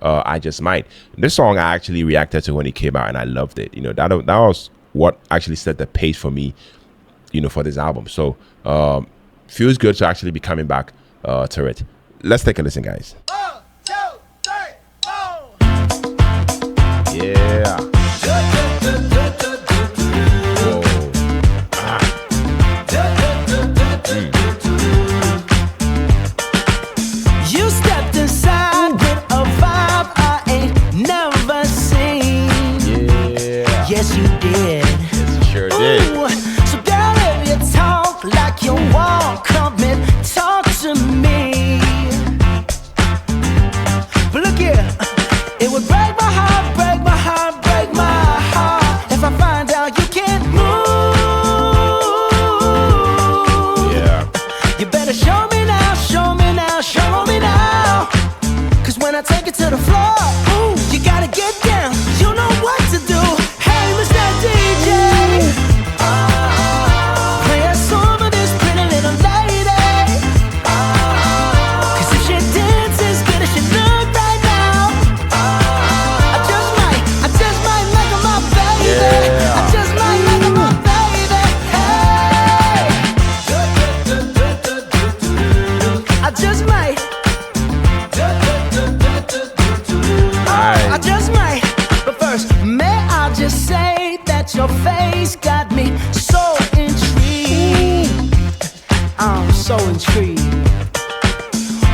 I Just Might. This song I actually reacted to when it came out, and I loved it. That was what actually set the pace for me, for this album. So feels good to actually be coming back to it. Let's take a listen, guys. 1, 2, 3, 4. Yeah. You stepped inside with a vibe I ain't never seen. Yeah. Yes, you did. Yes, you sure did. Ooh, so girl, if you talk like you walk, come and talk to me. But look here, it would break my heart, break my heart, break my heart if I find out you can't move. Yeah. You better show me now, show me now, show me now. Cause when I take it to the floor, ooh, you gotta get down. You know what to do. Hey, Mr. DJ, play a song for this pretty little lady. Cause if she dances good as she look right now, I just might make her my baby. Yeah. I just might make her my baby. Hey, I just might. I just might. But first, may I just say that your face got me so intrigued. I'm so intrigued.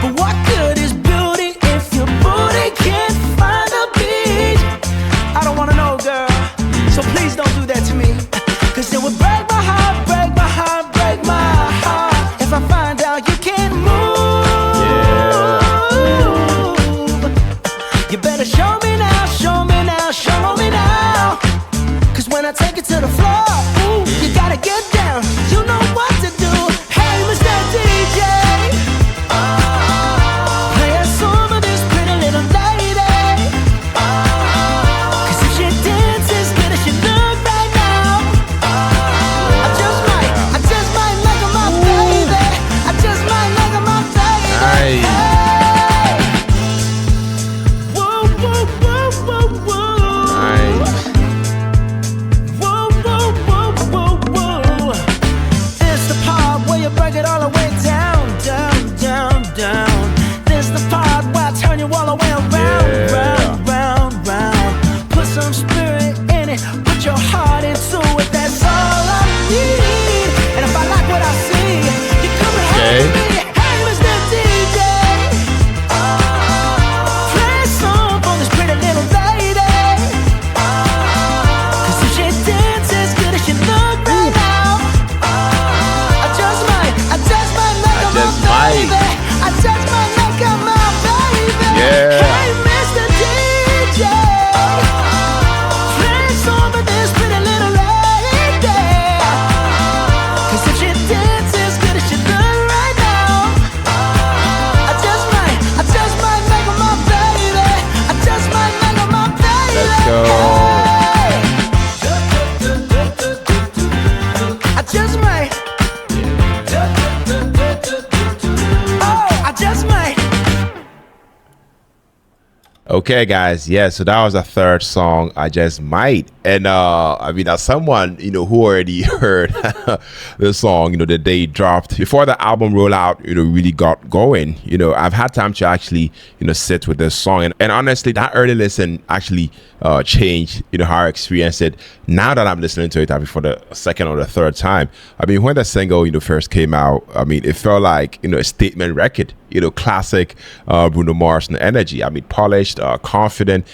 But what good is beauty if your booty can't find a beat? I don't wanna know, girl. So please don't do that to me. Cause it would break my heart, break my heart, break my heart if I find out you can't move. You better show me now, show me now, show me now. Cause when I take it to the floor, ooh, you gotta get down. You know what to do. Hey, Mr. DJ, play a song for this pretty little lady. Cause if she dances good as she look right now, I just might make her my baby. I just might make her my baby. Nice. Hey. Whoa, whoa, whoa, whoa, whoa. Nice. Whoa, whoa, whoa, whoa, whoa. This the part where you break it all the way down, down, down, down. This the part where I turn you all the way around, Yeah. round, round, round. Put some spirit in it, put your heart into it. That's all I need. And if I like what I see, you come and Okay. hold me. Hey, Mr. DJ, play a song for this pretty little lady. Cause if she dances good as she look right now, I just might make her just my might. baby. I just might make her my baby. Yeah. Hey, Mr. DJ, play a song for this pretty little lady. Cause if she dances good as she look right now, I just might make her my baby. I just might make her my baby. Let's go. I just might. Oh, I just might. Okay, guys. Yeah, so that was the third song, I Just Might. And I mean, as someone, who already heard the song, the day it dropped, before the album rollout, really got going, I've had time to actually, sit with this song. And honestly, that early listen actually changed, how I experienced it. Now that I'm listening to it for the second or the third time, I mean, when the single, first came out, I mean, it felt like, a statement record, classic Bruno Mars energy. I mean, polished, confident,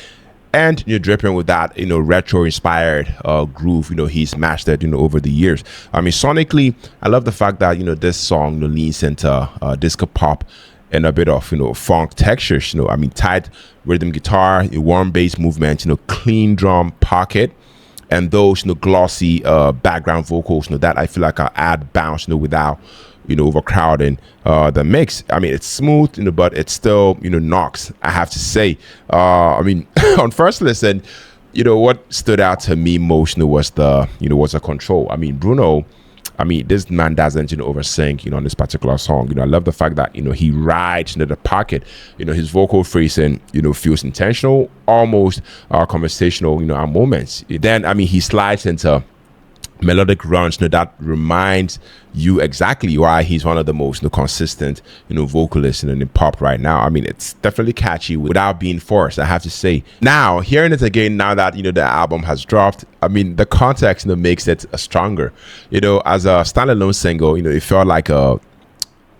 and dripping with that retro inspired groove he's mastered over the years. I mean, sonically, I love the fact that this song leans into disco pop and a bit of funk textures. I mean, tight rhythm guitar, a warm bass movement, clean drum pocket, and those glossy background vocals that I feel like I add bounce without overcrowding the mix. I mean, it's smooth, but it still, knocks, I have to say. I mean, on first listen, what stood out to me most was the control. I mean, Bruno I mean, this man doesn't, oversing, on this particular song. I love the fact that, he rides into the pocket. His vocal phrasing, feels intentional, almost conversational, at moments. Then, I mean, he slides into melodic runs, that reminds you exactly why he's one of the most consistent vocalists in pop right now. I mean, it's definitely catchy without being forced, I have to say. Now hearing it again, now that the album has dropped, I mean, the context makes it stronger. As a standalone single, it felt like a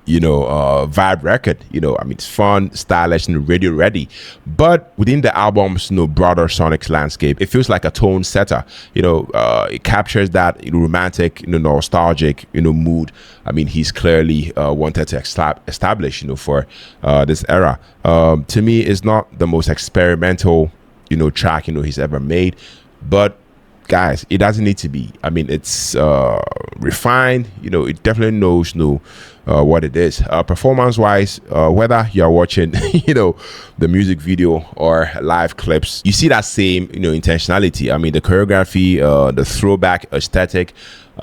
vibe record. I mean, it's fun, stylish, and radio ready. But within the album's broader sonic landscape, it feels like a tone setter. It captures that romantic, nostalgic, mood. I mean, he's clearly wanted to establish, for this era. To me, it's not the most experimental, track he's ever made, but guys, it doesn't need to be. I mean, it's refined. It definitely knows what it is. Performance wise, whether you're watching the music video or live clips, you see that same intentionality. I mean, the choreography, the throwback aesthetic,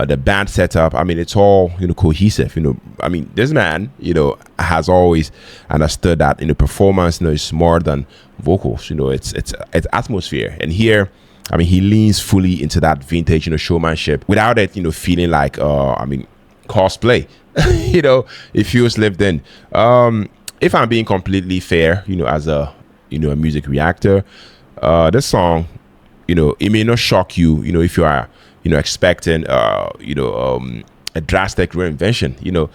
the band setup, I mean, it's all cohesive. I mean, this man has always understood that performance is more than vocals. It's atmosphere. And here, I mean, he leans fully into that vintage, showmanship without it, feeling like, I mean, cosplay. It feels lived in. If I'm being completely fair, as a, a music reactor, this song, it may not shock you, if you are, expecting, a drastic reinvention.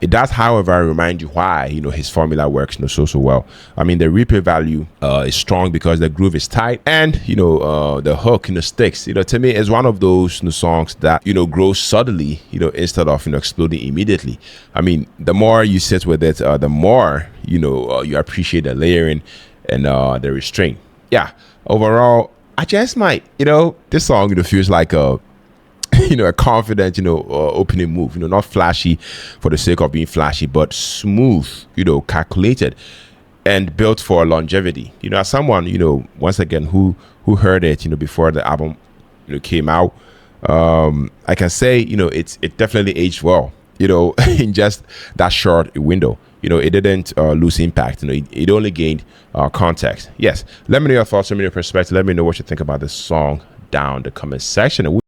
It does, however, remind you why his formula works so well. I mean, the replay value is strong because the groove is tight, and the hook sticks. To me, is one of those songs that grows subtly instead of exploding immediately. I mean, the more you sit with it, the more you appreciate the layering and the restraint. Yeah, overall, I just might this song feels like a a confident, opening move, not flashy for the sake of being flashy, but smooth, calculated and built for longevity. As someone, once again, who heard it, before the album, came out, I can say, it definitely aged well, in just that short window. It didn't lose impact. It only gained context. Yes. Let me know your thoughts, let me know your perspective. Let me know what you think about this song down the comment section.